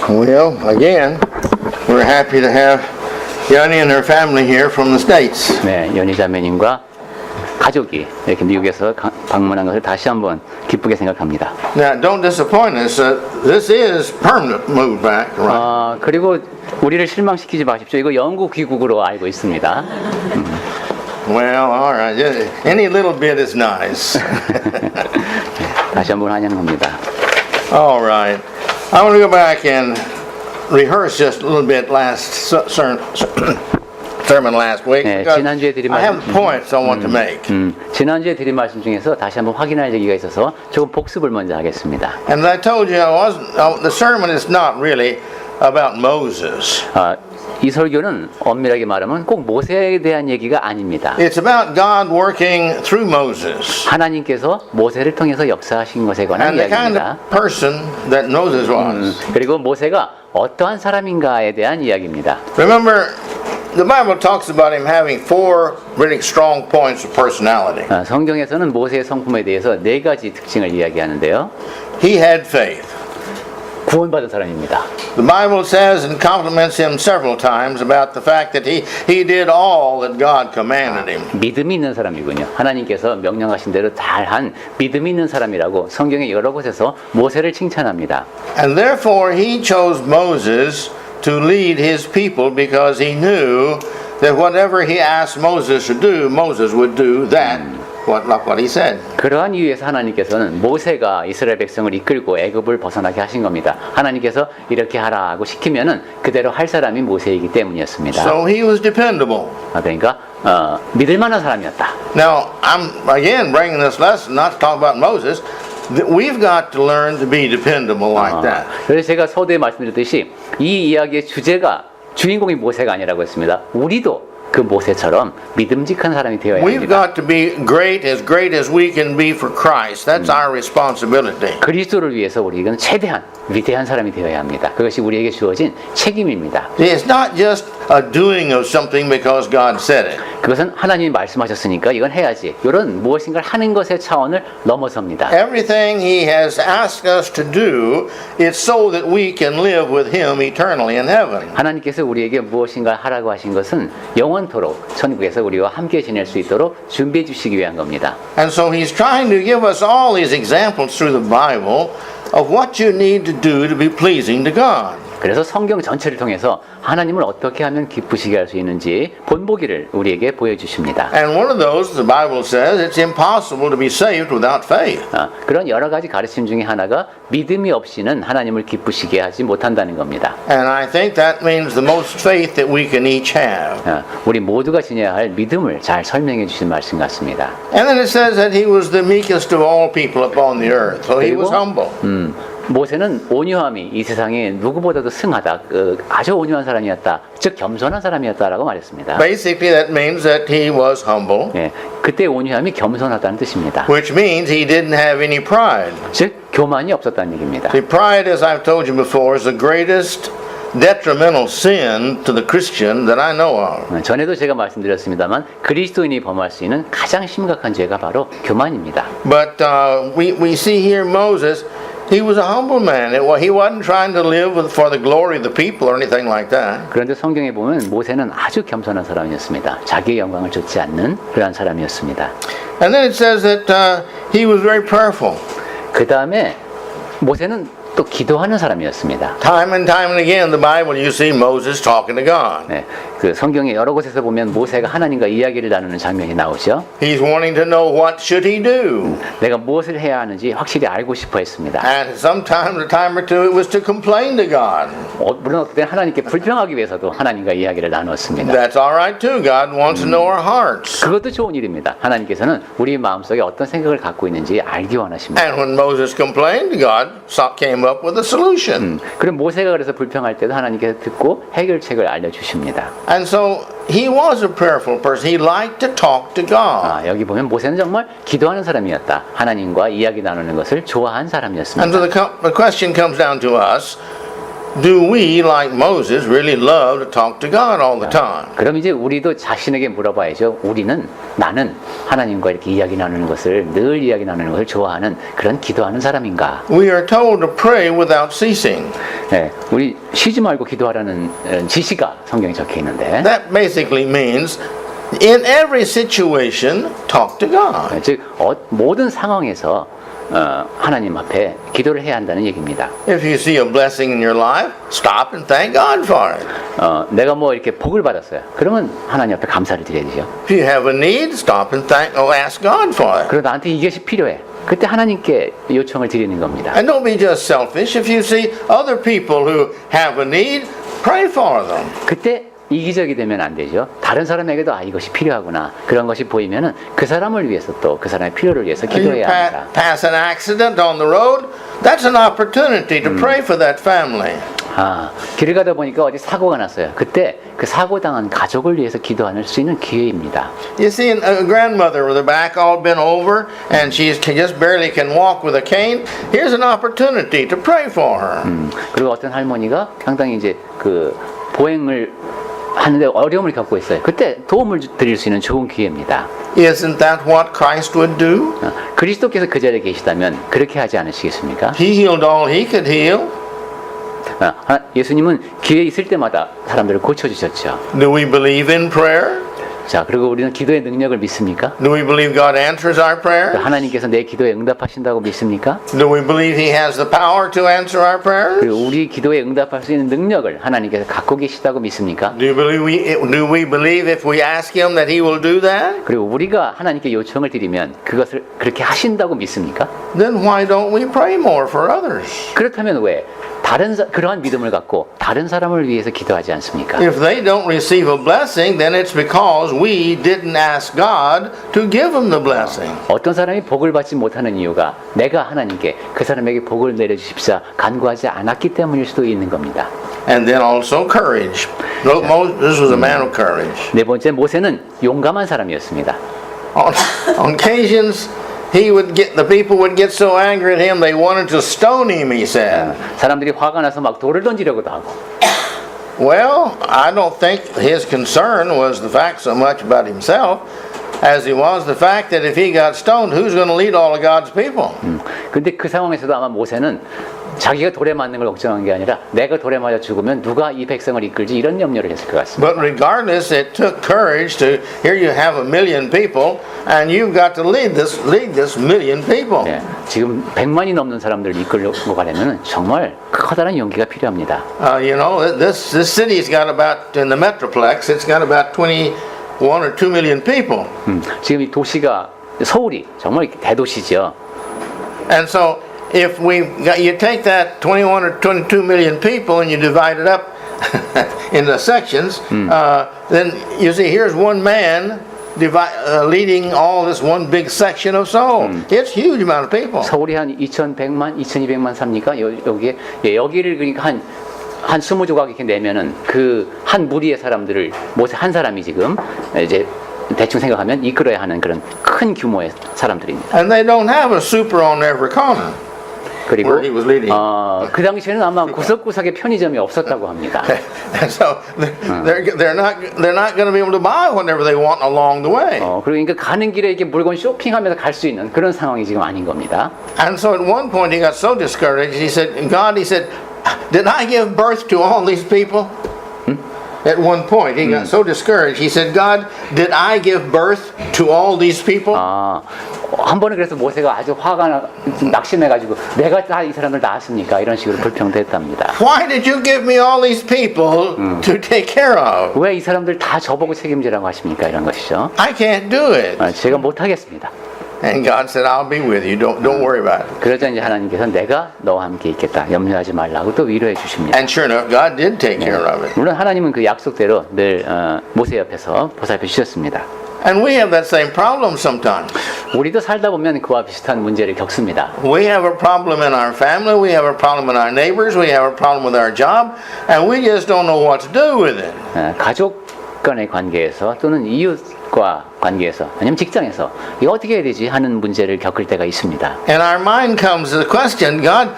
Well, again, we're happy to have Yanni and her family here from the States. 네, 연희 자매님과 가족이 이렇게 미국에서 방문한 것을 다시 한번 기쁘게 생각합니다. Now, don't disappoint us. This is permanent move back, right? 그리고 우리를 실망시키지 마십시오. 이거 영국 귀국으로 알고 있습니다. Well, all right. Any little bit is nice. 다시 한번 환영합니다. All right. I want to go back and rehearse just a little bit last sermon last week. 네, because 지난주에 드린 I have points I want to make. 지난주에 드린 말씀 중에서 다시 한번 확인할 얘기가 있어서 조금 복습을 먼저 하겠습니다. And I told you the sermon is not really about Moses. 이 설교는 엄밀하게 말하면 꼭 모세에 대한 얘기가 아닙니다. It's about God working through Moses. 하나님께서 모세를 통해서 역사하신 것에 관한 And the kind 이야기입니다. of person that Moses was. 그리고 모세가 어떠한 사람인가에 대한 이야기입니다. Remember, the Bible talks about him having four really strong points of personality. 성경에서는 모세의 성품에 대해서 네 가지 특징을 이야기하는데요. He had faith. 구원받은 사람입니다. The Bible says and compliments him several times about the fact that he did all that God commanded him. 믿음이 있는 사람이군요. 하나님께서 명령하신 대로 잘한 믿음이 있는 사람이라고 성경의 여러 곳에서 모세를 칭찬합니다. And therefore he chose Moses to lead his people because he knew that whatever he asked Moses to do, Moses would do that. Like what he said. 그러한 이유에서 하나님께서는 모세가 이스라엘 백성을 이끌고 애굽을 벗어나게 하신 겁니다. 하나님께서 이렇게 하라고 시키면은 그대로 할 사람이 모세이기 때문이었습니다. So he was dependable. 그러니까 믿을 만한 사람이었다. Now I'm again bringing this lesson not to talk about Moses. We've got to learn to be dependable like that. 그래서 제가 서두에 말씀드렸듯이 이 이야기의 주인공이 모세가 아니라고 했습니다. 우리도 그 모세처럼 믿음직한 사람이 되어야 We've 합니다. got to be great as we can be for Christ. That's our responsibility. 그리스도를 위해서 우리는 최대한 위대한 사람이 되어야 합니다. 그것이 우리에게 주어진 책임입니다. It's not just a doing of something because God said it. 그것은 하나님이 말씀하셨으니까 이건 해야지. 이런 무엇인가를 하는 것의 차원을 넘어섭니다. Everything He has asked us to do is so that we can live with Him eternally in heaven. 하나님께서 우리에게 무엇인가 하라고 하신 것은 영원토록 천국에서 우리와 함께 지낼 수 있도록 준비해 주시기 위한 겁니다. And so He's trying to give us all these examples through the Bible of what you need to do to be pleasing to God. 그래서 성경 전체를 통해서 하나님을 어떻게 하면 기쁘시게 할 수 있는지 본보기를 우리에게 보여주십니다. And one of those, the Bible says, it's impossible to be saved without faith. 그런 여러 가지 가르침 중에 하나가 믿음이 없이는 하나님을 기쁘시게 하지 못한다는 겁니다. And I think that means the most faith that we can each have. 우리 모두가 지녀야 할 믿음을 잘 설명해 주신 말씀 같습니다. And then it says that he was the meekest of all people upon the earth. So he was humble. 모세는 온유함이 이 세상에 누구보다도 승하다. 아주 온유한 사람이었다. 즉 겸손한 사람이었다라고 말했습니다. Basically that means that he was humble. 예, 그때 온유함이 겸손하다는 뜻입니다. Which means he didn't have any pride. 즉 교만이 없었다는 얘기입니다. See, pride, as I've told you before, is the greatest detrimental sin to the Christian that I know of. 전에도 제가 말씀드렸습니다만 그리스도인이 범할 수 있는 가장 심각한 죄가 바로 교만입니다. But we see here Moses, he was a humble man. He wasn't trying to live for the glory of the people or anything like that. 그런데 성경에 보면 모세는 아주 겸손한 사람이었습니다. 자기의 영광을 좇지 않는 그러한 사람이었습니다. And then it says that he was very prayerful. 그 다음에 모세는 또 기도하는 사람이었습니다. Time and again, the Bible, you see Moses talking to God. 네, 그 성경의 여러 곳에서 보면 모세가 하나님과 이야기를 나누는 장면이 나오죠. He's wanting to know what should he do. 내가 무엇을 해야 하는지 확실히 알고 싶어 했습니다. And sometimes, a time or two, it was to complain to God. 물론 어떤 때 하나님께 불평하기 위해서도 하나님과 이야기를 나누었습니다. That's all right too. God wants to know our hearts. 그것도 좋은 일입니다. 하나님께서는 우리 마음속에 어떤 생각을 갖고 있는지 알기 원하십니다. And when Moses complained, God came up with a solution. 그럼 모세가 그래서 불평할 때도 하나님께서 듣고 해결책을 알려주십니다. And so he was a prayerful person. He liked to talk to God. 여기 보면 모세는 정말 기도하는 사람이었다. 하나님과 이야기 나누는 것을 좋아한 And 사람이었습니다. so the question comes down to us. do we, like Moses, really love to talk to God all the time? 그럼 이제 우리도 자신에게 물어봐야죠. 나는 하나님과 이렇게 이야기 나누는 것을 늘 이야기 나누는 것을 좋아하는 그런 기도하는 사람인가? We are told to pray without ceasing. 네, 우리 쉬지 말고 기도하라는 지시가 성경에 적혀 있는데, That basically means in every situation, talk to God. 즉 모든 상황에서 하나님 앞에 기도를 해야 한다는 얘기입니다. If you see a blessing in your life, stop and thank God for it. 내가 뭐 이렇게 복을 받았어요. 그러면 하나님 앞에 감사를 드려야죠. If you have a need, stop and ask God for it. 그리고 나한테 이것이 필요해. 그때 하나님께 요청을 드리는 겁니다. And don't be just selfish. If you see other people who have a need, pray for them. 그때 이기적이 되면 안 되죠. 다른 사람에게도 이것이 필요하구나. 그런 것이 보이면은 그 사람을 위해서 또 그 사람의 필요를 위해서 You 기도해야 합니다. pass an accident on the road, that's an opportunity to pray for that family. 길을 가다 보니까 어디 사고가 났어요. 그때 그 사고 당한 가족을 위해서 기도할 수 있는 기회입니다. You see a grandmother with her back all bent over and she just barely can walk with a cane. Here's an opportunity to pray for her. 그리고 어떤 할머니가 상당히 이제 그 보행을 하는데 어려움을 겪고 있어요. 그때 도움을 드릴 수 있는 좋은 기회입니다. Isn't that what Christ would do? 그리스도께서 그 자리에 계시다면 그렇게 하지 않으시겠습니까? He healed all he could heal. 예수님은 기회 있을 때마다 사람들을 고쳐주셨죠. Do we believe in prayer? 자, 그리고 우리는 기도의 능력을 믿습니까? Do we believe God answers our prayers? 하나님께서 내 기도에 응답하신다고 믿습니까? Do we believe He has the power to answer our prayers? 그리고 우리 기도에 응답할 수 있는 능력을 하나님께서 갖고 계시다고 믿습니까? Do we believe if we ask Him that He will do that? 그리고 우리가 하나님께 요청을 드리면 그것을 그렇게 하신다고 믿습니까? Then why don't we pray more for others? 그렇다면 왜 그러한 믿음을 갖고 다른 사람을 위해서 기도하지 않습니까? If they don't receive a blessing, then it's because we didn't ask God to give them the blessing. 어떤 사람이 복을 받지 못하는 이유가 내가 하나님께 그 사람에게 복을 내려주십사 간구하지 않았기 때문일 수도 있는 겁니다. And then also courage. Moses was a man of courage. 네 번째, 모세는 용감한 사람이었습니다. On occasions, the people would get so angry at him they wanted to stone him, he said. 사람들이 화가 나서 막 돌을 던지려고도 하고. Well, I don't think his concern was the fact so much about himself as it was the fact that if he got stoned, who's going to lead all of God's people? 근데 그 상황에서도 아마 모세는 자기가 돌에 맞는 걸 걱정한 게 아니라 내가 돌에 맞아 죽으면 누가 이 백성을 이끌지 이런 염려를 했을 것 같습니다. But regardless, it took courage to, here you have 1,000,000 people and you've got to lead this 1,000,000 people. 네, 지금 100만이 넘는 사람들을 이끌고 가려면 정말 커다란 용기가 필요합니다. You know, this city's got about, in the Metroplex, it's got about 21 or 2 million people. 지금 이 도시가 서울이 정말 대도시죠. And so if you take that 21 or 22 million people and you divide it up into sections, then you see here's one man leading all this one big section of Seoul. It's a huge amount of people. 서울이 한 2,100만, 2,200만 삽니까? 여기를 그러니까 한 20조각 이렇게 내면은 그 한 무리의 사람들을 모세 한 사람이 지금 이제 대충 생각하면 이끌어야 하는 그런 큰 규모의 사람들입니다. And they don't have a super on every corner. 그리고 Where he was leading. 그 당시에는 아마 구석구석에 편의점이 없었다고 합니다. And so they're not going to be able to buy whatever they want along the way. 그러니까 가는 길에 이렇게 물건 쇼핑하면서 갈 수 있는 그런 상황이 지금 아닌 겁니다. And so at one point he got so discouraged. He said, "Did I give birth to all these people?" At one point he got so discouraged. He said, "God, did I give birth to all these people?" 한 번은 그래서 모세가 아주 낙심해가지고 내가 다 이 사람을 낳았습니까? 이런 식으로 불평도 했답니다. Why did you give me all these people to take care of? 왜 이 사람들 다 저보고 책임지라고 하십니까? 이런 것이죠. I can't do it. 제가 못하겠습니다. And God said, "I'll be with you. Don't worry about it." 그러자 이제 하나님께서 내가 너와 함께 있겠다. 염려하지 말라고 또 위로해 주십니다. And sure enough, God did take care of it. 물론 하나님은 그 약속대로 늘 모세 옆에서 보살펴 주셨습니다. And we have that same problem sometimes. 우리도 살다 보면 그와 비슷한 문제를 겪습니다. We have a problem in our family, we have a problem with our neighbors, we have a problem with our job, and we just don't know what to do with it. 가족 간의 관계에서 또는 이웃과 관계에서 아니면 직장에서 이거 어떻게 해야 되지 하는 문제를 겪을 때가 있습니다. And our mind comes to the question, God,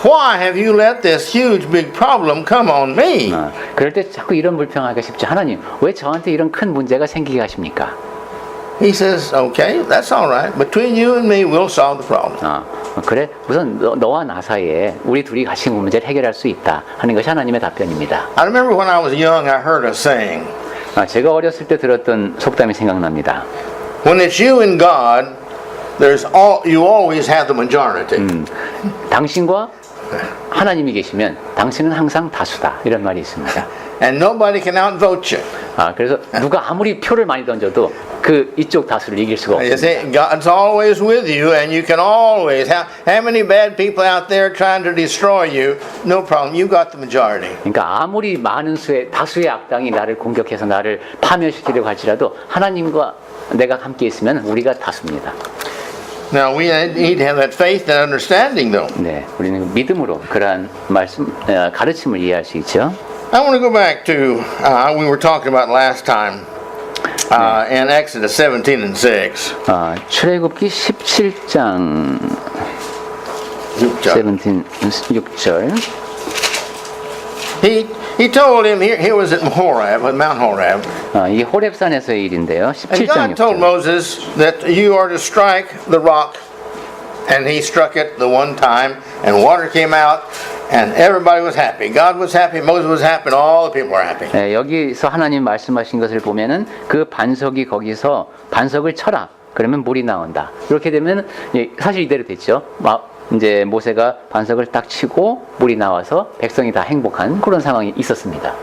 why have you let this huge big problem come on me? 그럴 때 자꾸 이런 불평하기가 쉽죠. 하나님, 왜 저한테 이런 큰 문제가 생기게 하십니까? He says, okay, that's all right. Between you and me, we'll solve the problem. 그래, 우선 너와 나 사이에 우리 둘이 같이 문제를 해결할 수 있다 하는 것이 하나님의 답변입니다. I remember when I was young, I heard a saying, 제가 어렸을 때 들었던 속담이 생각납니다. when it's you and God, you always have the majority. 당신과 하나님이 계시면 당신은 항상 다수다 이런 말이 있습니다. And nobody can outvote you. 그래서 누가 아무리 표를 많이 던져도 그 이쪽 다수를 이길 수가 You 없습니다. see, God's always with you, and you can always. How many bad people out there trying to destroy you? No problem. You got the majority. 그러니까 아무리 많은 다수의 악당이 나를 공격해서 나를 파멸시키려고 할지라도 하나님과 내가 함께 있으면 우리가 다수입니다. Now we need to have that faith and understanding, though. 네, 우리는 믿음으로 그러한 가르침을 이해할 수 있죠. I want to go back to we were talking about last time in Exodus 17 and 6. 출애굽기 17장 6절. He told him he was at Horeb, at Mount Horeb. 이 호렙산에서의 일인데요. And 17장 God told 6절. Moses that you are to strike the rock, and he struck it the one time, and water came out, and everybody was happy. God was happy, Moses was happy, and all the people were happy. 네, 여기서 하나님 말씀하신 것을 보면은 그 반석이 거기서 반석을 쳐라. 그러면 물이 나온다. 이렇게 되면 사실 이대로 됐죠. 이제 모세가 반석을 딱 치고 물이 나와서 백성이 다 행복한 그런 상황이 있었습니다.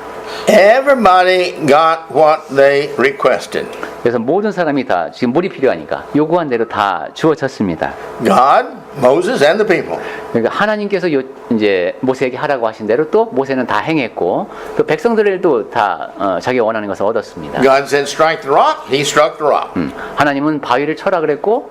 Everybody got what they requested. 그래서 모든 사람이 다 지금 물이 필요하니까 요구한 대로 다 주어졌습니다. God, Moses, and the people. 그러니까 하나님께서 이제 모세에게 하라고 하신 대로 또 모세는 다 행했고 또 백성들도 다 자기가 원하는 것을 얻었습니다. God said, strike the rock. He struck the rock. 하나님은 바위를 쳐라 그랬고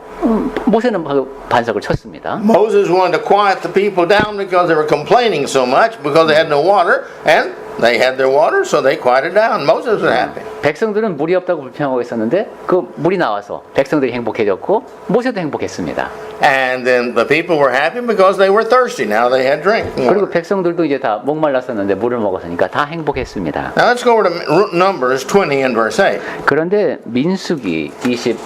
모세는 반석을 쳤습니다. Moses wanted to quiet the people down because they were complaining so much because they had no water, and they had their water, so they quieted down. Moses was happy. 백성들은 물이 없다고 불평하고 있었는데 그 물이 나와서 백성들이 행복해졌고 모세도 행복했습니다. And then the people were happy because they were thirsty. Now they had drink. 그리고 백성들도 이제 다 목말랐었는데 물을 먹었으니까 다 행복했습니다. Now let's go over to Numbers 20 and verse 8. 그런데 민수기 20장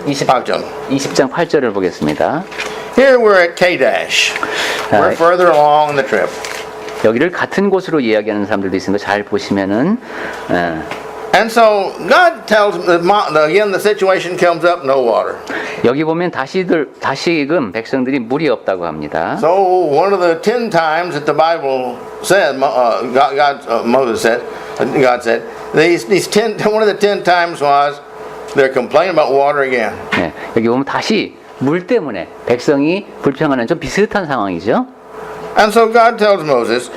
20장 8절을 보겠습니다. Here we're at Kadesh. We're further along the trip. 여기를 같은 곳으로 이야기하는 사람들도 있으니까 잘 보시면은 And so God tells them, again the situation comes up, no water. 여기 보면 다시금 백성들이 물이 없다고 합니다. So one of the 10 times that the Bible said, Moses said, God said, one of the 10 times was they're complaining about water again. 네, 여기 보면 다시 물 때문에 백성이 불평하는 좀 비슷한 상황이죠. And so God tells Moses,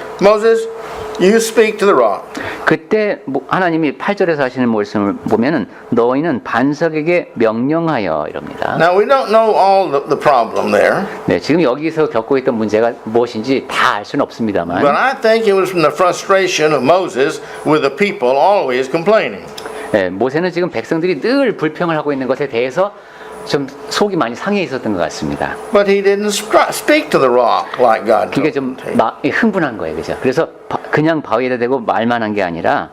you speak to the rock. 그때 하나님이 8절에서 하시는 말씀을 보면은 너희는 반석에게 명령하여 이럽니다. Now we don't know all the problem there. 네, 지금 여기서 겪고 있던 문제가 무엇인지 다 알 수는 없습니다만. But I think it was from the frustration of Moses with the people always complaining. 네, 모세는 지금 백성들이 늘 불평을 하고 있는 것에 대해서 좀 속이 많이 상해 있었던 것 같습니다. But he didn't speak to the rock like God 그게 told 좀 him. 흥분한 거예요, 그죠? 그래서 그냥 바위에다 대고 말만 한 게 아니라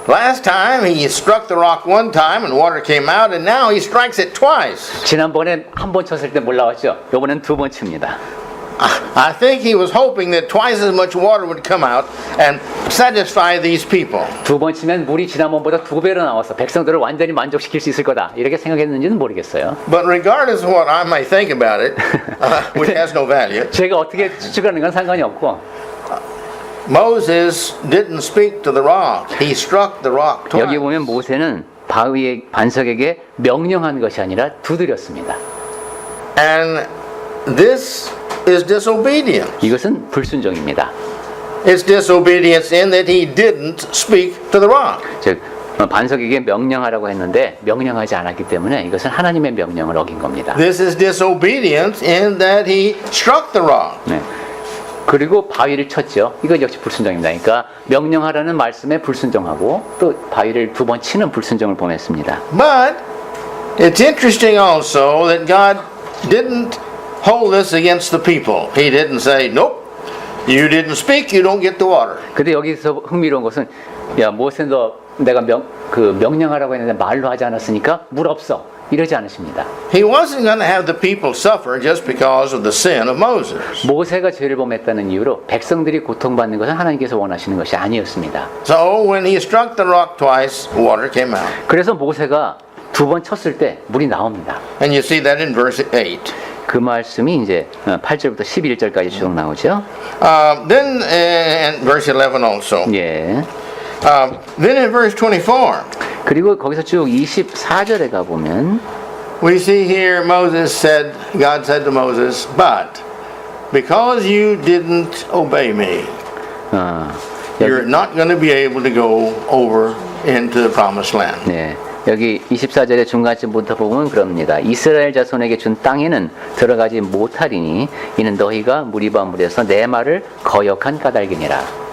Last time he struck the rock one time and water came out, and now he strikes it twice. 지난번에 한 번 쳤을 때 못 나왔죠? 이번엔 두 번 칩니다. I think he was hoping that twice as much water would come out and satisfy these people. 두 번 치면 물이 지난번보다 2배로 나와서 백성들을 완전히 만족시킬 수 있을 거다. 이렇게 생각했는지는 모르겠어요. But regardless of what I may think about it, which has no value, 제가 어떻게 추측하는 건 상관이 없고 Moses didn't speak to the rock. He struck the rock 여기 twice. 보면 모세는 바위의 반석에게 명령한 것이 아니라 두드렸습니다. And this is disobedience. 이것은 불순종입니다. It's disobedience in that he didn't speak to the rock. 즉 반석에게 명령하라고 했는데 명령하지 않았기 때문에 이것은 하나님의 명령을 어긴 겁니다. This is disobedience in that he struck the rock. 네. 그리고 바위를 쳤죠. 이거 역시 불순종입니다. 그러니까 명령하라는 말씀에 불순종하고 또 바위를 두 번 치는 불순종을 범했습니다. But it's interesting also that God didn't hold this against the people. He didn't say, nope, you didn't speak, you don't get the water. 근데 여기서 흥미로운 것은 야 모세 너 내가 명령하라고 했는데 말로 하지 않았으니까 물 없어 이러지 않으십니다. He wasn't going to have the people suffer just because of the sin of Moses. 모세가 죄를 범했다는 이유로 백성들이 고통받는 것은 하나님께서 원하시는 것이 아니었습니다. So when he struck the rock twice, water came out. 그래서 모세가 두 번 쳤을 때 물이 나옵니다. And you see that in verse 8. 그 말씀이 이제 8절부터 11절까지 쭉 나오죠. Then in verse 11 also. 예. Then in verse 24, 그리고 거기서 쭉 24절에 가 보면 we see here Moses said, God said to Moses, but because you didn't obey me, you're not going to be able to go over into the promised land. 네. 여기 24절의 중간쯤부터 보면 그럽니다. 이스라엘 자손에게 준 땅에는 들어가지 못하리니 이는 너희가 무리반물에서 내 말을 거역한 까닭이니라.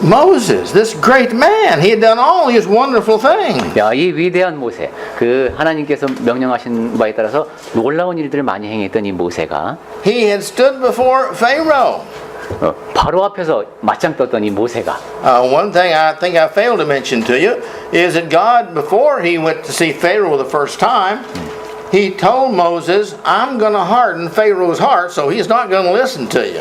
Moses, this great man, he had done all these wonderful things. 야, 이 위대한 모세, 그 하나님께서 명령하신 바에 따라서 놀라운 일들을 많이 행했던 이 모세가 He had stood before Pharaoh. 바로 앞에서 맞짱 떴던 이 모세가 One thing I think I failed to mention to you is that God, before he went to see Pharaoh the first time, he told Moses, I'm going to harden Pharaoh's heart, so he's not going to listen to you.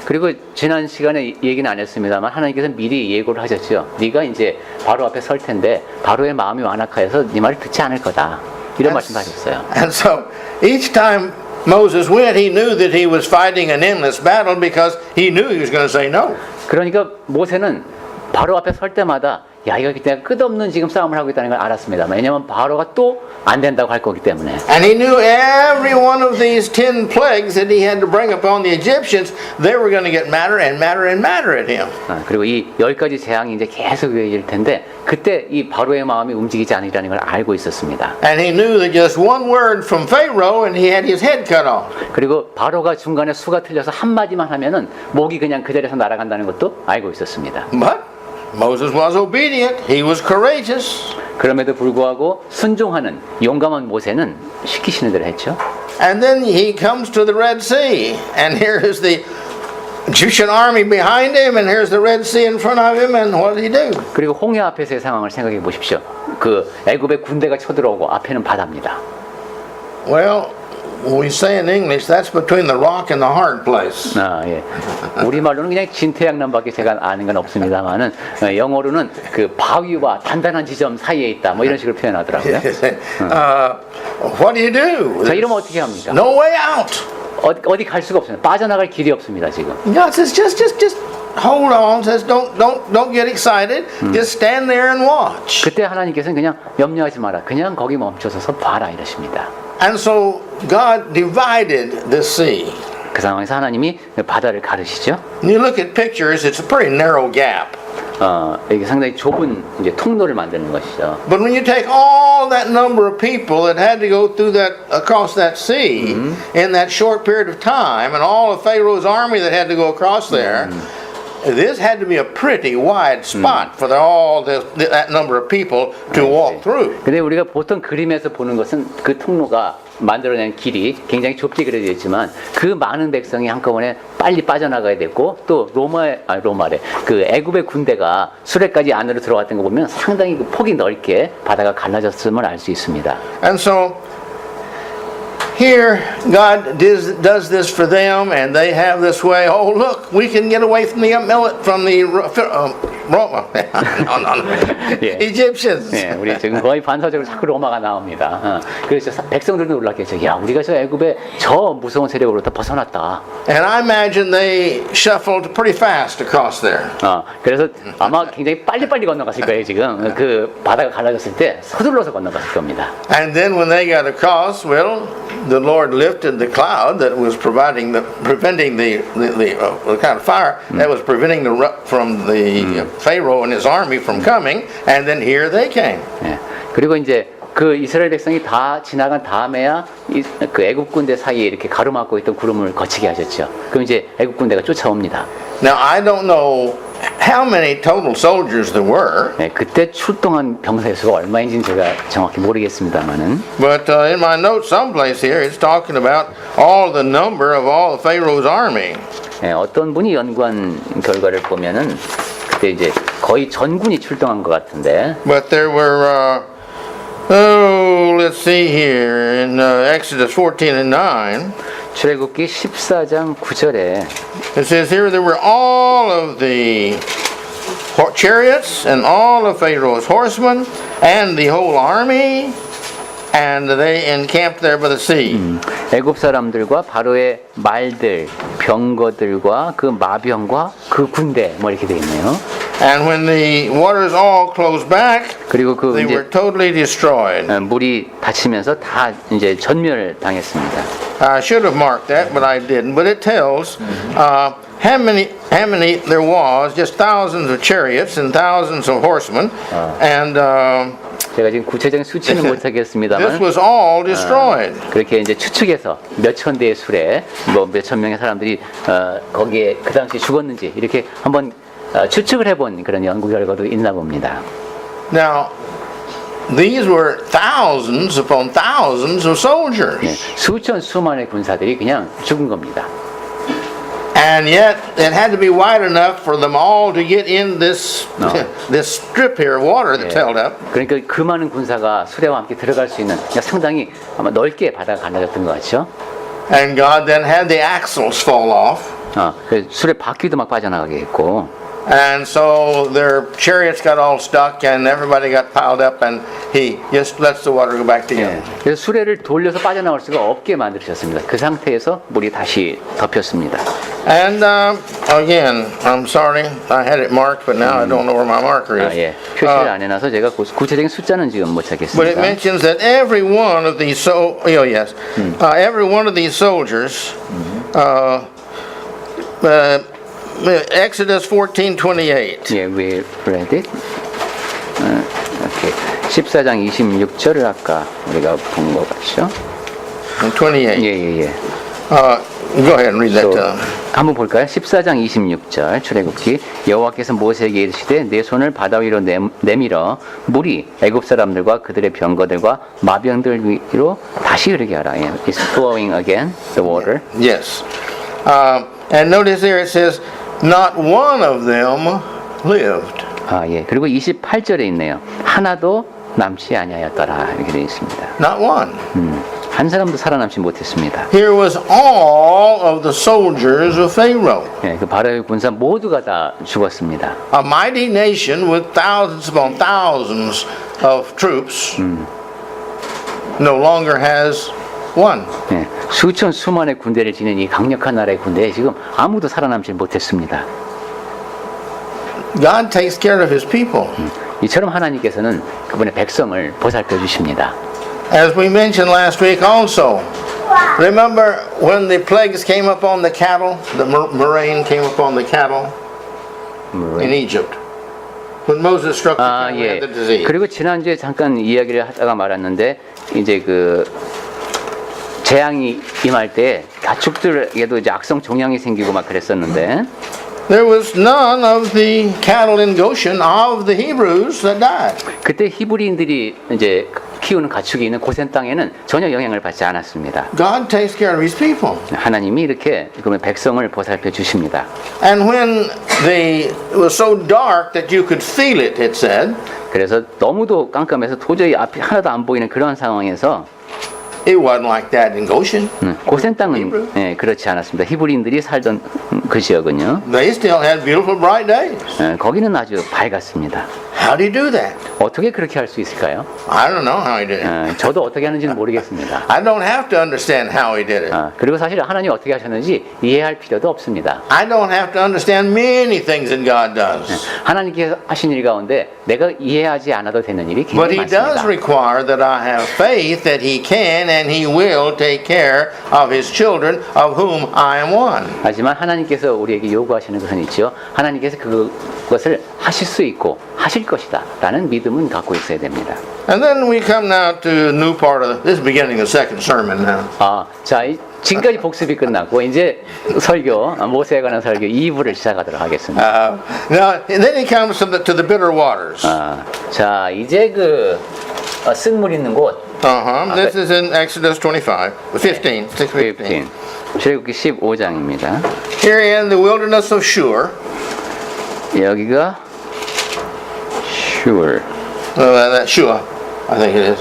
그리고 지난 시간에 얘기는 안 했습니다만 하나님께서 미리 예고를 하셨죠. 네가 이제 바로 앞에 설 텐데 바로의 마음이 완악하여서 네 말을 듣지 않을 거다. 이런 말씀하셨어요. And so each time Moses went, he knew that he was fighting an endless battle because he knew he was going to say no. 그러니까 모세는 바로 앞에 설 때마다 야 이거 그냥 끝없는 지금 싸움을 하고 있다는 걸 알았습니다. 왜냐하면 바로가 또 안 된다고 할 거기 때문에. And he knew every one of these 10 plagues that he had to bring upon the Egyptians, they were going to get madder and madder and madder at him. 그리고 이 10가지 재앙이 이제 계속 이어질 텐데 그때 이 바로의 마음이 움직이지 않으리라는 걸 알고 있었습니다. And he knew that just one word from Pharaoh and he had his head cut off. 그리고 바로가 중간에 수가 틀려서 한마디만 하면은 목이 그냥 그 자리에서 날아간다는 것도 알고 있었습니다. But Moses was obedient. He was courageous. 그럼에도 불구하고 순종하는 용감한 모세는 시키시는 대로 했죠. And then he comes to the Red Sea, and here is the Egyptian army behind him, and here's the Red Sea in front of him, and what did he do? 그리고 홍해 앞에서의 상황을 생각해 보십시오. 그 애굽의 군대가 쳐들어오고 앞에는 바다입니다. Well, we say in English, that's between the rock and the hard place. 예. 우리말로는 그냥 진태양난밖에 제가 아는 건 없습니다만은 영어로는 그 바위와 단단한 지점 사이에 있다. 뭐 이런 식으로 표현하더라고요. What do you do? 자, 이러면 어떻게 합니까? No way out. 어디 갈 수가 없습니다. 빠져나갈 길이 없습니다, 지금. God says, just hold on. Says, don't get excited. Just stand there and watch. 그때 하나님께서는 그냥 염려하지 마라. 그냥 거기 멈춰서서 봐라 이러십니다. And so God divided the sea. 그 상황에서 하나님이 바다를 가르시죠. When you look at pictures, it's a pretty narrow gap. 이게 상당히 좁은 이제 통로를 만드는 것이죠. But when you take all that number of people that had to go through that across that sea in that short period of time, and all of Pharaoh's army that had to go across there, this had to be a pretty wide spot for that number of people to walk through. 근데 우리가 보통 그림에서 보는 것은 그 통로가 만들어낸 길이 굉장히 좁게 그려져 있지만 그 많은 백성이 한꺼번에 빨리 빠져나가야 됐고 또 로마래 그 애굽의 군대가 수레까지 안으로 들어왔던 거 보면 상당히 그 폭이 넓게 바다가 갈라졌음을 알 수 있습니다. And so here God does this for them, and they have this way. Oh, look, we can get away from the 예. Egyptians. 예, 우리 지금 거의 반사적으로 자꾸 로마가 나옵니다. 그래서 백성들도 놀랐겠죠. 야, 우리가 저 애굽의 저 무서운 세력으로부터 벗어났다. And I imagine they shuffled pretty fast across there. 그래서 아마 굉장히 빨리빨리 건너갔을 거예요. 지금 그 바다가 갈라졌을 때 서둘러서 건너갔을 겁니다. And then when they got across, well, the Lord lifted the cloud that was preventing the kind of fire that was preventing from the Pharaoh and his army from coming, and then here they came. 예. 그리고 이제 그 이스라엘 백성이 다 지나간 다음에야 그 애굽 군대 사이에 이렇게 가로막고 있던 구름을 거치게 하셨죠. 그럼 이제 애굽 군대가 쫓아옵니다. Now, I don't know how many total soldiers there were, 네, 그때 출동한 병사의 수가 얼마인지는 제가 정확히 모르겠습니다만은 but in my notes someplace here, it's talking about all the number of all of Pharaoh's army. 네, 어떤 분이 연구한 결과를 보면은 그때 이제 거의 전군이 출동한 것 같은데 But there were, let's see here, in Exodus 14 and 9, 출애굽기 14장 9절에 it says here there were all of the chariots and all of Pharaoh's horsemen and the whole army, and they encamped there by the sea. 애굽 사람들과 바로의 말들, 병거들과 그 마병과 그 군대 뭐 이렇게 돼 있네요. And when the waters all closed back, 그리고 그 they were 이제 totally destroyed. 물이 닫히면서 다 이제 전멸당했습니다. I should have marked that, but I didn't. But it tells how many there was, just thousands of chariots and thousands of horsemen, and 제가 지금 구체적인 수치는 this 못하겠습니다만 was all destroyed. 그렇게 이제 추측해서 몇천 대의 수레, 뭐 몇천 명의 사람들이 거기에 그 당시 죽었는지 이렇게 한번 추측을 해본 그런 연구 결과도 있나 봅니다. Now, these were thousands upon thousands of soldiers, 네, 수천 수만의 군사들이 그냥 죽은 겁니다. and yet it had to be wide enough for them all to get in this this strip here of water that's held up. 그러니까 그 많은 군사가 수레와 함께 들어갈 수 있는 그냥 상당히 아마 넓게 바다가 갈라졌던 것 같죠. And God then had the axles fall off. 수레 바퀴도 막 빠져나가게 했고 And so their chariots got all stuck and everybody got piled up and he just lets the water go back together. 그래서 수레를 돌려서 빠져나올 수가 없게 만드셨습니다. 그 상태에서 물이 다시 덮였습니다. And again, I'm sorry, I had it marked, but now I don't know where my marker is. 예, 표시를 안 해놔서 제가 구체적인 숫자는 지금 못 But it 찾겠습니다. mentions that every one of these every one of these soldiers, Exodus 14:28. 예, we read it. 오케이. 14장 26절을 아까 우리가 본 것 같죠? 28. 예. Go ahead and read that. 한번 볼까요? 14장 26절 출애굽기 여호와께서 모세에게 이르시되 내 손을 바다 위로 내밀어 물이 애굽 사람들과 그들의 병거들과 마병들 위로 다시 흐르게 하라. 예. It's flowing again, the water. Yes. And notice here it says, not one of them lived. 예. 그리고 28절에 있네요. 하나도 남지 아니하였더라. 이렇게 되어 있습니다. Not one. 한 사람도 살아남지 못했습니다. Here was all of the soldiers of Pharaoh. 예, 그 바로의 군사 모두가 다 죽었습니다. A mighty nation with thousands upon thousands of troops no longer has one. 예, 수천 수만의 군대를 지닌 이 강력한 나라의 군대에 지금 아무도 살아남지 못했습니다. God takes care of his people. 이처럼 하나님께서는 그분의 백성을 보살펴 주십니다. As we mentioned last week also, remember when the plagues came upon the cattle, the murrain came upon the cattle in Egypt. When Moses struck the cattle 예. with the disease. 그리고 지난주에 잠깐 이야기를 하다가 말았는데 이제 그 재앙이 임할 때 가축들에게도 이제 악성 종양이 생기고 막 그랬었는데 There was none of the cattle in Goshen of the Hebrews that died. 그때 히브리인들이 이제 키우는 가축이 있는 고센 땅에는 전혀 영향을 받지 않았습니다. God takes care of his people. 하나님이 이렇게 그러면 백성을 보살펴 주십니다. And when it was so dark that you could feel it, it said, 그래서 너무도 깜깜해서 도저히 앞이 하나도 안 보이는 그런 상황에서 it wasn't like that in Goshen. 고센 땅은 예, 그렇지 않았습니다. 히브리인들이 살던 그 지역은요. They still had beautiful bright days. 거기는 아주 밝았습니다. How do you do that? 어떻게 그렇게 할 수 있을까요? I don't know how he did it. 저도 어떻게 하는지는 모르겠습니다. I don't have to understand how he did it. 그리고 사실 하나님 어떻게 하셨는지 이해할 필요도 없습니다. I don't have to understand many things that God does. 하나님께서 하신 일 가운데 내가 이해하지 않아도 되는 일이 But 굉장히 he does 많습니다. require that I have faith that he can and he will take care of his children of whom I am one. 하지만 하나님께서 우리에게 요구하시는 것은 있죠. 하나님께서 그것을 하실 수 있고 하실 것이다 라는 믿음은 갖고 있어야 됩니다. And then we come now to a new part of this is beginning of the second sermon now. 자, 지금까지 복습이 끝났고 이제 설교 모세에 관한 설교 2부를 시작하도록 하겠습니다. Now then he comes to the bitter waters. 자, 이제 쓴물 있는 곳 This is in Exodus 25, 15, 15. 출애굽기 15장입니다. Here in the wilderness of Shur. 여기가 Shur. That's Shur, I think it is.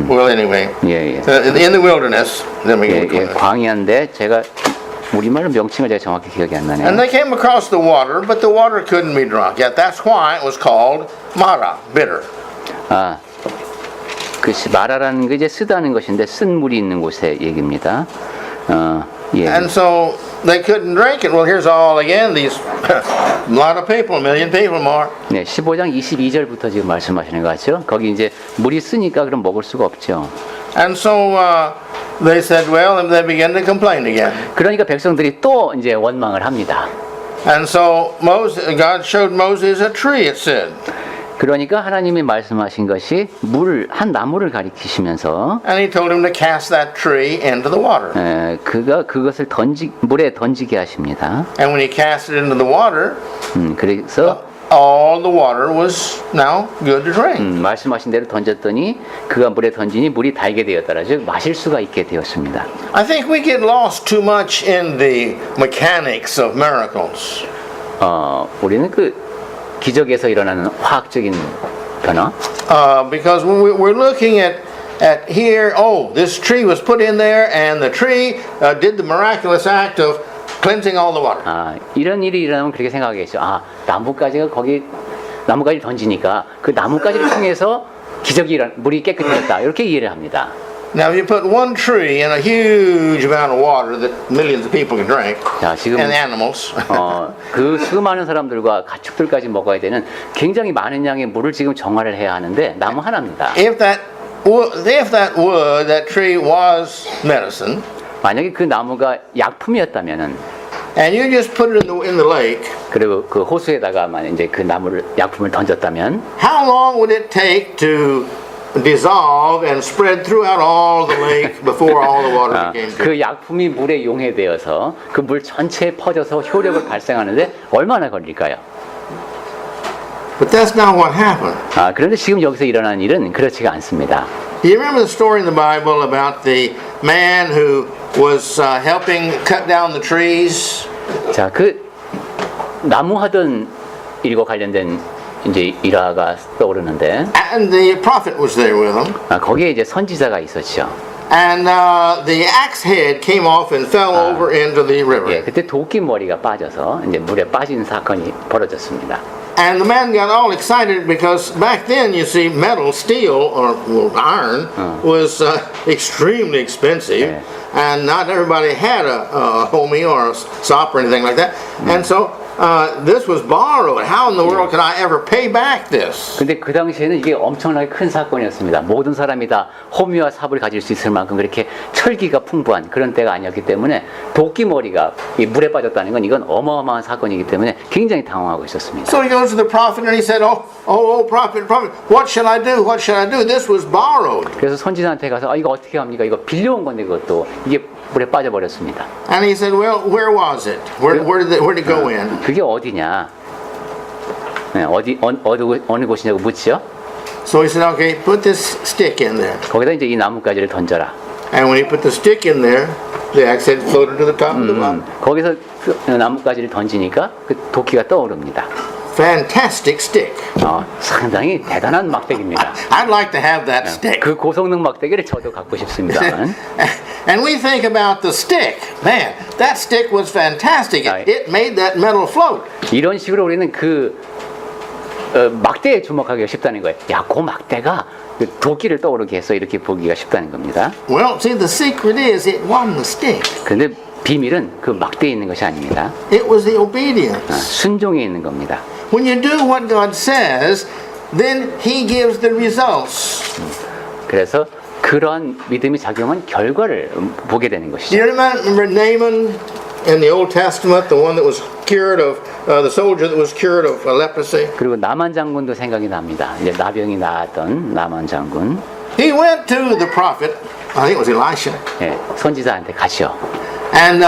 Well, anyway, 예. in the wilderness. Then we 예, go. 광야인데 제가 우리말로 명칭을 제가 정확히 기억이 안 나네요. And they came across the water, but the water couldn't be drunk. Yet that's why it was called Mara, bitter. 그 마라라는 게 이제 쓰다는 것인데 쓴 물이 있는 곳의 얘기입니다. 예. And so they couldn't drink it. Well, here's all again, these a lot of people, 1 million people more. 네, 15장 22절부터 지금 말씀하시는 거 같죠? 거기 이제 물이 쓰니까 그럼 먹을 수가 없죠. And so they said, well, and they began to complain again. 그러니까 백성들이 또 이제 원망을 합니다. And so God showed Moses a tree, it said. 그러니까 하나님이 말씀하신 것이 한 나무를 가리키시면서 And he told him to cast that tree into the water. 그가 그것을 물에 던지게 하십니다. And when he cast it into the water, 그래서 all the water was now good to drink. 말씀하신 대로 던졌더니 그가 물에 던지니 물이 달게 되었더라. 즉 마실 수가 있게 되었습니다. I think we get lost too much in the mechanics of miracles. 우리는 기적에서 일어나는 화학적인 변화. Because we're looking at here, this tree was put in there and the tree did the miraculous act of cleansing all the water. 이런 일이 일어나면 그렇게 생각하겠죠. 나뭇가지를 던지니까 그 나뭇가지를 통해서 물이 깨끗해졌다. 이렇게 이해를 합니다. Now, if you put one tree in a huge amount of water that millions of people can drink, 자, 지금 and animals, 그 수많은 사람들과 가축들까지 먹어야 되는 굉장히 많은 양의 물을 지금 정화를 해야 하는데 나무 하나입니다. if that wood, that tree was medicine, 만약에 그 나무가 약품이었다면은, and you just put it in the lake, 그리고 그 호수에다가만 이제 그 약품을 던졌다면, how long would it take to dissolve and spread throughout all the lake before all the water became good? 그 약품이 물에 용해되어서 그 물 전체에 퍼져서 효력을 발생하는데 얼마나 걸릴까요? But that's not what happened. 그런데 지금 여기서 일어난 일은 그렇지가 않습니다. Do you remember the story in the Bible about the man who was helping cut down the trees? 자, 나무 하던 일과 관련된 이제 일화가 떠오르는데, And the prophet was there with him. 거기에 이제 선지자가 있었죠. And the axe head came off and fell over into the river. 예, 그때 도끼 머리가 빠져서 이제 물에 빠진 사건이 벌어졌습니다. And the man got all excited because back then, you see, metal, steel, or iron was extremely expensive. Yeah. And not everybody had a homie or a sop or anything like that. And so this was borrowed. How in the world could I ever pay back this? 근데 그 당시에는 이게 엄청나게 큰 사건이었습니다. 모든 사람이 다 호미와 삽을 가질 수 있을 만큼 그렇게 철기가 풍부한 그런 때가 아니었기 때문에 도끼 머리가 이 물에 빠졌다는 건 이건 어마어마한 사건이기 때문에 굉장히 당황하고 있었습니다. So he goes to the prophet and he said, oh, prophet, what shall I do? What shall I do? This was borrowed. 그래서 선지자한테 가서 이거 어떻게 합니까? 이거 빌려온 건데 그것도 이게 물에 빠져버렸습니다. And he said, well, where was it? Where did it go in? 그게 어디냐? 네, 어느 곳이냐고 묻죠. So he said, okay, put this stick in there. 거기다 이제 이 나뭇가지를 던져라. And when he put the stick in there, the axe head floated to the top of the mountain. 거기서 그 나뭇가지를 던지니까 그 도끼가 떠오릅니다. Fantastic stick. 상당히 대단한 막대기입니다. I'd like to have that stick. 그 고성능 막대기를 저도 갖고 싶습니다. And we think about the stick. Man, that stick was fantastic. It made that metal float. 이런 식으로 우리는 막대에 주목하기가 쉽다는 거예요. 야, 그 막대가 그 도끼를 떠오르게 해서 이렇게 보기가 쉽다는 겁니다. Well, see, the secret is it wasn't the stick. 그런데 비밀은 그 막대에 있는 것이 아닙니다. It was the obedience. 순종에 있는 겁니다. When you do what God says, then He gives the results. 그래서 그런 믿음이 작용한 결과를 보게 되는 Do 것이죠. you remember Naaman in the Old Testament, the one that was cured of, the soldier that was cured of leprosy. 그리고 나만 장군도 생각이 납니다. 이제 나병이 나았던 나만 장군. He went to the prophet, I think it was Elisha, 예, 선지자한테 가시오. and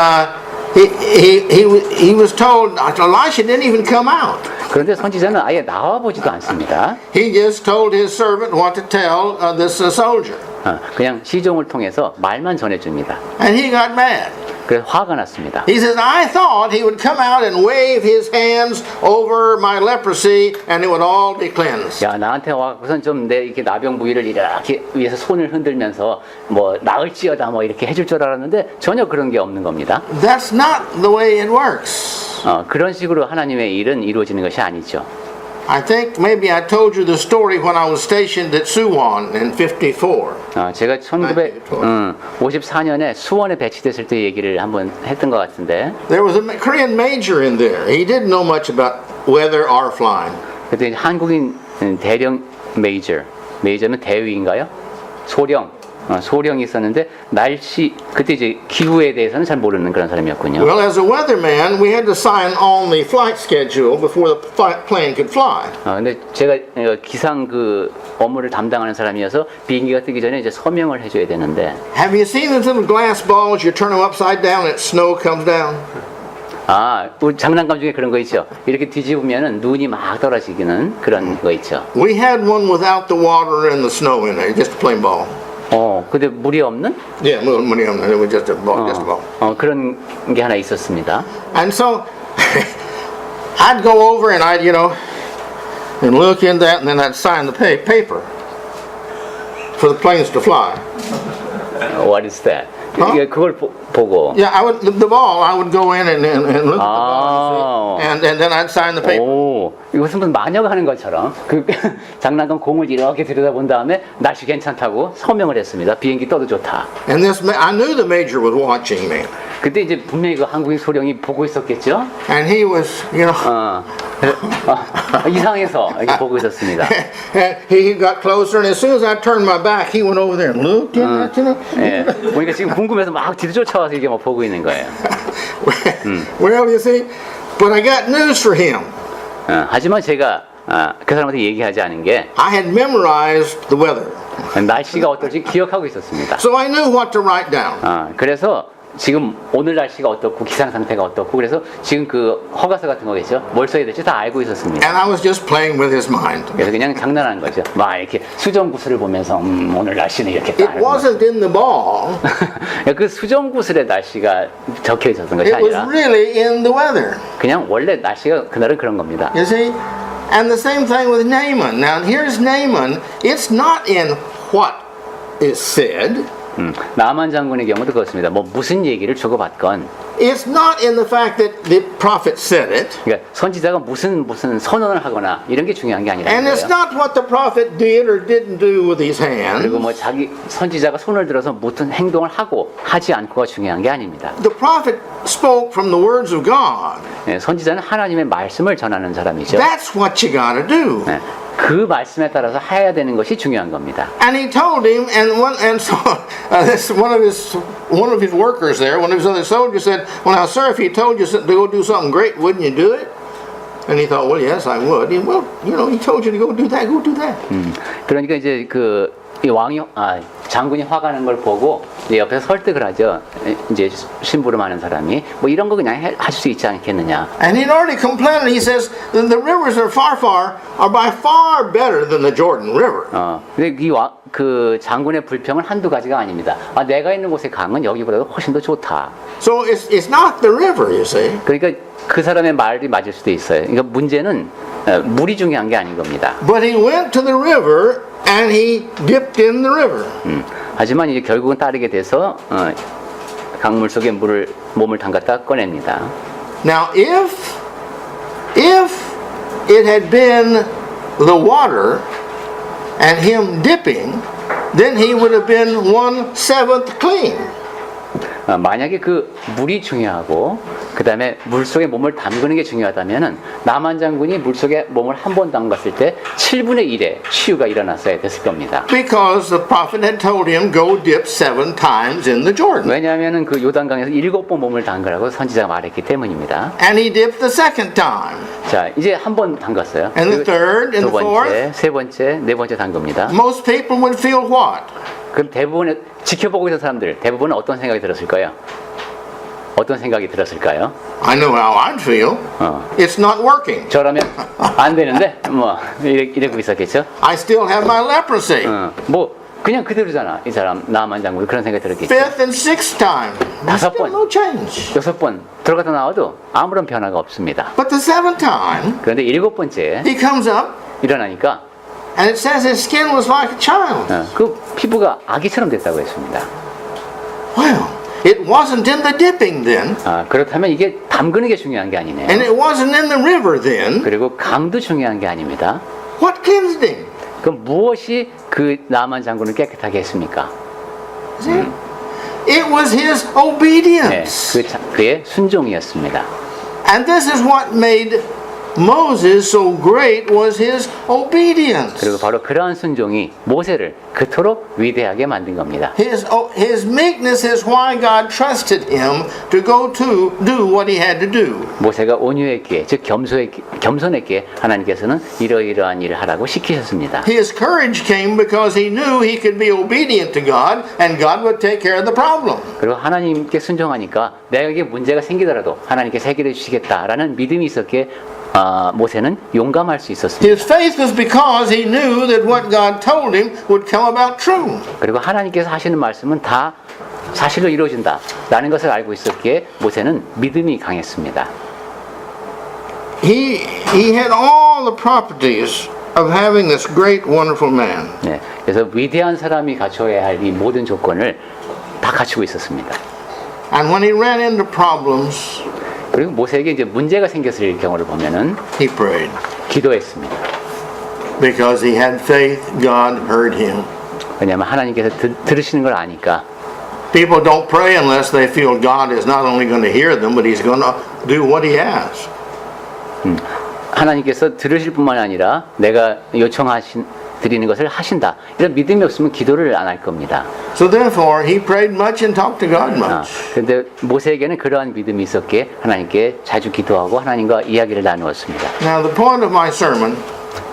he was told, Elisha didn't even come out. 그런데 선지자는 아예 나와 보지도 않습니다. He just told his servant what to tell this soldier. 그냥 시종을 통해서 말만 전해줍니다. And he got mad. 그래서 화가 났습니다. He says, I thought he would come out and wave his hands over my leprosy and it would all be cleansed. 야, 나한테 와서는 좀 내 이렇게 나병 부위를 이렇게 위에서 손을 흔들면서 뭐 나을지어다 뭐 이렇게 해줄 줄 알았는데 전혀 그런 게 없는 겁니다. That's not the way it works. 그런 식으로 하나님의 일은 이루어지는 것이 아니죠. I think maybe I told you the story when I was stationed at Suwon in 54. 제가 1954년에 수원에 배치됐을 때 얘기를 한번 했던 것 같은데 There was a Korean major in there. He didn't know much about weather or flying. 그때 이제 한국인 대령 메이저는 대위인가요? 소령이 있었는데 날씨 그때 이제 기후에 대해서는 잘 모르는 그런 사람이었군요. Well, as a weatherman, we had to sign on the flight schedule before the plane could fly. 근데 제가 기상 그 업무를 담당하는 사람이어서 비행기가 뜨기 전에 이제 서명을 해줘야 되는데. Have you seen those little glass balls? You turn them upside down and snow comes down. 우리 장난감 중에 그런 거 있죠. 이렇게 뒤집으면은 눈이 막 떨어지기는 그런 거 있죠. We had one without the water and the snow in there, just a plain ball. 근데 물이 없는? Yeah, it was just a ball, just a ball. 그런 게 하나 있었습니다. And so I'd go over and I'd, and look in that, and then I'd sign the paper for the planes to fly. What is that? 그걸 보고. Yeah, the ball. I would go in and look at the ball, and then I'd sign the paper. 이것은 무슨 마녀가 하는 것처럼 그 장난감 공을 이렇게 들여다본 다음에 날씨 괜찮다고 서명을 했습니다. 비행기 떠도 좋다. And I knew the major was watching me. 그때 이제 분명히 그 한국인 소령이 보고 있었겠죠. And he was, 이상해서 이렇게 보고 있었습니다. And he got closer, and as soon as I turned my back, he went over there and looked in at me. 예, 보니까 지금 궁금해서 막 뒤로 쫓아와서 이게 막 보고 있는 거예요. Well, you see, but I got news for him. 하지만 제가 그 사람한테 얘기하지 않은 게 I had memorized the weather. 날씨가 어떨지 기억하고 있었습니다. So I knew what to write down. 그래서 지금 오늘 날씨가 어떻고 기상 상태가 어떻고 그래서 지금 그 허가서 같은 거겠죠. 뭘 써야 될지 다 알고 있었습니다. And I was just playing with his mind. 그래서 그냥 장난하는 거죠. 막 이렇게 수정구슬을 보면서 오늘 날씨는 이렇게 It wasn't in the ball. 그 수정구슬에 날씨가 적혀 있었던 것이 It was 아니라 really in the weather. 그냥 원래 날씨가 그날은 그런 겁니다. You see? And the same thing with Naaman. Now here's Naaman. It's not in what is said. 나만 장군의 경우도 그렇습니다. 뭐 무슨 얘기를 주고받건 It's not in the fact that the prophet said it. 그러니까 선지자가 무슨 선언을 하거나 이런 게 중요한 게 아니라는 And it's 거예요. not what the prophet did or didn't do with his hands. 그리고 뭐 자기 선지자가 손을 들어서 무슨 행동을 하고 하지 않고가 중요한 게 아닙니다. The prophet spoke from the words of God. 선지자는 하나님의 말씀을 전하는 사람이죠. That's what you gotta do. 그 말씀에 따라서 해야 되는 것이 중요한 겁니다. And he told him, and so one of his workers there, one of his other soldiers said, "Well, now, sir, if he told you to go do something great, wouldn't you do it?" And he thought, "Well, yes, I would." And, well, he told you to go do that. Go do that. 그러니까 이제 이 장군이 화가는 걸 보고 이제 옆에서 설득을 하죠. 이제 심부름하는 사람이 뭐 이런 거 그냥 할 수 있지 않겠느냐. And he'd already complained. He says the rivers are by far better than the Jordan River. 근데 그 장군의 불평은 한두 가지가 아닙니다. 내가 있는 곳의 강은 여기보다도 훨씬 더 좋다. So it's not the river, you see. 그러니까 그 사람의 말이 맞을 수도 있어요. 그러니까 문제는 물이 중요한 게 아닌 겁니다. But he went to the river and he dipped in the river. 하지만 이제 결국은 따르게 돼서 강물 속에 몸을 담갔다 꺼냅니다. Now, if it had been the water and him dipping, then he would have been 1/7 clean. 만약에 그 물이 중요하고 그 다음에 물속에 몸을 담그는 게 중요하다면은 나만 장군이 물속에 몸을 한 번 담갔을 때 7분의 1의 치유가 일어났어야 됐을 겁니다. Because the prophet had told him, go dip 7 times in the Jordan. 왜냐하면은 그 요단강에서 7번 몸을 담그라고 선지자가 말했기 때문입니다. And he dipped the second time. 자, 이제 한 번 담갔어요. And the third, and 두 the fourth. 번째, 세 번째, 네 번째 담급니다. Most people would feel what? 그럼 대부분의 지켜보고 있는 사람들 대부분은 어떤 생각이 들었을까요? 어떤 생각이 들었을까요? I know how I'd feel. It's not working. 저라면 안 되는데 뭐 이러고 있었겠죠. I still have my leprosy. 뭐 그냥 그대로잖아. 이 사람 나만 장군 그런 생각이 들었겠죠. Fifth and sixth time. 다섯 Still 번. no change. 6번 들어갔다 나와도 아무런 변화가 없습니다. But the seventh time, 그런데 7번째 he comes up 일어나니까 and it says his skin was like a child. 그 피부가 아기처럼 됐다고 했습니다. Well, it wasn't in the dipping then, 그렇다면 이게 담그는 게 중요한 게 아니네요. and it wasn't in the river then. 그리고 강도 중요한 게 아닙니다. What cleansed him? 그럼 무엇이 그 나만 장군을 깨끗하게 했습니까? It was his 네, obedience. 그의 순종이었습니다. And this is what made Moses so great, was his obedience. 그리고 바로 그러한 순종이 모세를 그토록 위대하게 만든 겁니다. His meekness is why God trusted him to go to do what he had to do. 모세가 온유했기에, 즉 겸손했기에 하나님께서는 이러이러한 일을 하라고 시키셨습니다. His courage came because he knew he could be obedient to God and God would take care of the problem. 그리고 하나님께 순종하니까 내게 문제가 생기더라도 하나님께서 해결해 주시겠다라는 믿음이 있었기에 모세는 용감할 수 있었습니다. His faith was because he knew that what God told him would come about true. 그리고 하나님께서 하시는 말씀은 다 사실로 이루어진다라는 것을 알고 있었기에 모세는 믿음이 강했습니다. He had all the properties of having this great wonderful man. 네, 그래서 위대한 사람이 갖춰야 할 이 모든 조건을 다 갖추고 있었습니다. And when he ran into problems, 그리고 모세에게 이제 문제가 생겼을 경우를 보면은 he prayed. 기도했습니다. Because he had faith, God heard him. 왜냐하면 하나님께서 들으시는 걸 아니까. People don't pray unless they feel God is not only going to hear them, but he's going to do what he asks. 하나님께서 들으실 뿐만 아니라 내가 드리는 것을 하신다. 이런 믿음이 없으면 기도를 안 할 겁니다. So therefore, he prayed much and talked to God much. 그런데 모세에게는 그러한 믿음이 있었기에 하나님께 자주 기도하고 하나님과 이야기를 나누었습니다. Now, the point of my sermon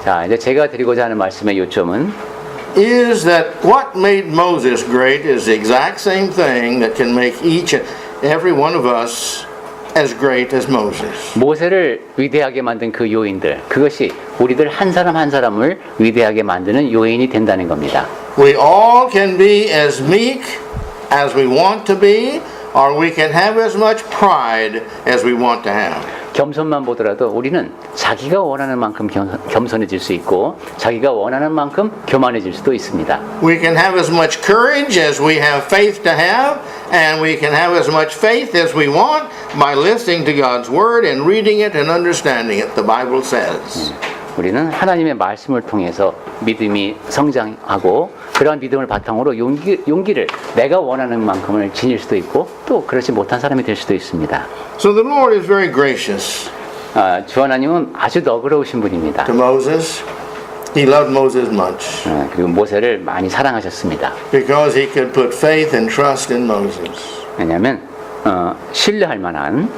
자, 이제 제가 드리고자 하는 말씀의 요점은 is that what made Moses great is the exact same thing that can make each and every one of us as great as Moses. 모세를 위대하게 만든 그 요인들, 그것이 우리들 한 사람 한 사람을 위대하게 만드는 요인이 된다는 겁니다. We all can be as meek as we want to be, or we can have as much pride as we want to have. 겸손만 보더라도 우리는 자기가 원하는 만큼 겸손해질 수 있고 자기가 원하는 만큼 교만해질 수도 있습니다. We can have as much courage as we have faith to have, and we can have as much faith as we want by listening to God's Word and reading it and understanding it, the Bible says. 우리는 하나님의 말씀을 통해서 믿음이 성장하고 그러한 믿음을 바탕으로 용기를 내가 원하는 만큼을 지닐 수도 있고 또 그렇지 못한 사람이 될 수도 있습니다. So the Lord is very gracious 주 하나님은 아주 너그러우신 분입니다. to Moses. He loved Moses much 그리고 모세를 많이 사랑하셨습니다. because he could put faith and trust in Moses. 왜냐하면 신뢰할 만한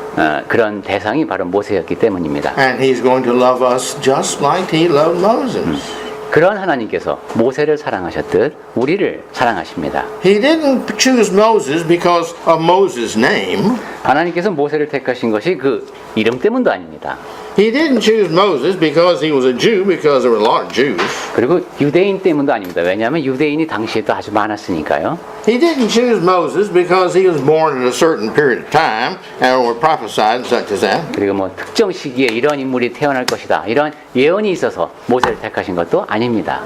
그런 대상이 바로 모세였기 때문입니다. And he's going to love us just like he loved Moses. 그런 하나님께서 모세를 사랑하셨듯 우리를 사랑하십니다. He didn't choose Moses because of Moses' name. 하나님께서 모세를 택하신 것이 그 이름 때문도 아닙니다. He didn't choose Moses because he was a Jew, because there were a lot of Jews. 그리고 유대인 때문도 아닙니다. 왜냐하면 유대인이 당시에도 아주 많았으니까요. He didn't choose Moses because he was born at a certain period of time or prophesied such as that. 그리고 뭐 특정 시기에 이런 인물이 태어날 것이다. 이런 예언이 있어서 모세를 택하신 것도 아닙니다.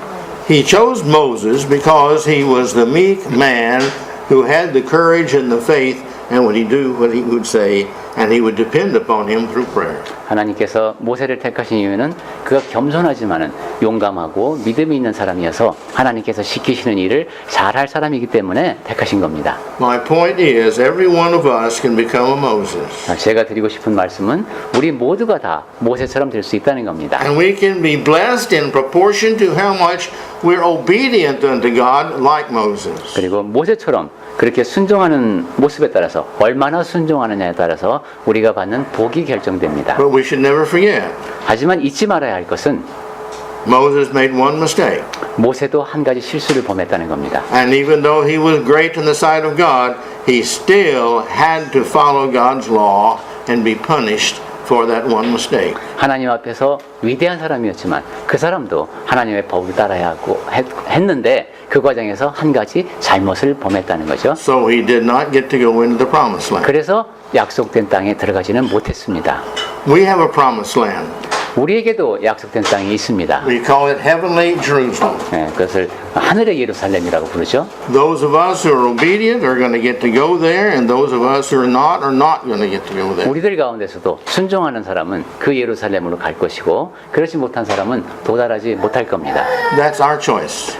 He chose Moses because he was the meek man who had the courage and the faith and would he do what he would say and he would depend upon him through prayer. 하나님께서 모세를 택하신 이유는 그가 겸손하지만은 용감하고 믿음이 있는 사람이어서 하나님께서 시키시는 일을 잘할 사람이기 때문에 택하신 겁니다. My point is, every one of us can become a Moses. 제가 드리고 싶은 말씀은 우리 모두가 다 모세처럼 될 수 있다는 겁니다. And we can be blessed in proportion to how much we're obedient unto God like Moses. 그리고 모세처럼 그렇게 순종하는 모습에 따라서 얼마나 순종하느냐에 따라서 우리가 받는 복이 결정됩니다. But we should never forget, 하지만 잊지 말아야 할 것은 Moses made one mistake. 모세도 한 가지 실수를 범했다는 겁니다. And even though he was great in the sight of God, he still had to follow God's law and be punished for that one mistake. 하나님 앞에서 위대한 사람이었지만 그 사람도 하나님의 법을 따라야 하고 했는데 그 과정에서 한 가지 잘못을 범했다는 거죠. So he did not get to go into the promised land. 그래서 약속된 땅에 들어가지는 못했습니다. We have a promised land. 우리에게도 약속된 땅이 있습니다. We call it heavenly Jerusalem. 그것을 하늘의 예루살렘이라고 부르죠. Those of us who are obedient are going to get to go there, and those of us who are not going to get to go there. 우리들 가운데서도 순종하는 사람은 그 예루살렘으로 갈 것이고 그렇지 못한 사람은 도달하지 못할 겁니다. That's our choice.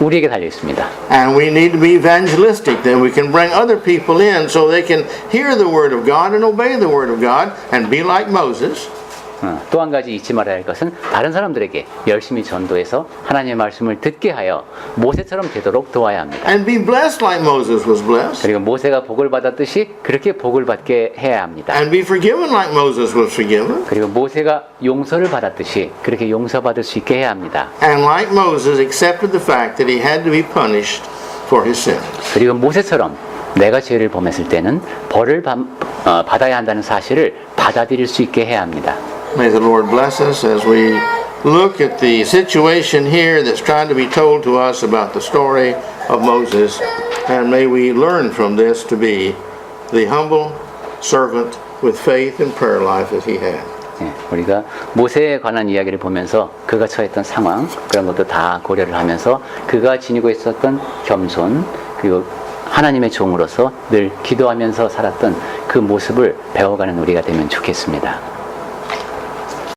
우리에게 달려 있습니다. And we need to be evangelistic, that we can bring other people in so they can hear the word of God and obey the word of God and be like Moses. 또 한 가지 잊지 말아야 할 것은 다른 사람들에게 열심히 전도해서 하나님의 말씀을 듣게 하여 모세처럼 되도록 도와야 합니다. And be blessed like Moses was blessed. 그리고 모세가 복을 받았듯이 그렇게 복을 받게 해야 합니다. And be forgiven like Moses was forgiven. 그리고 모세가 용서를 받았듯이 그렇게 용서받을 수 있게 해야 합니다. And like Moses accepted the fact that he had to be punished for his sin. 그리고 모세처럼 내가 죄를 범했을 때는 벌을 받아야 한다는 사실을 받아들일 수 있게 해야 합니다. May the Lord bless us as we look at the situation here that's trying to be told to us about the story of Moses, and may we learn from this to be the humble servant with faith and prayer life that he had. 우리가 모세에 관한 이야기를 보면서 그가 처했던 상황 그런 것도 다 고려를 하면서 그가 지니고 있었던 겸손 그리고 하나님의 종으로서 늘 기도하면서 살았던 그 모습을 배워가는 우리가 되면 좋겠습니다.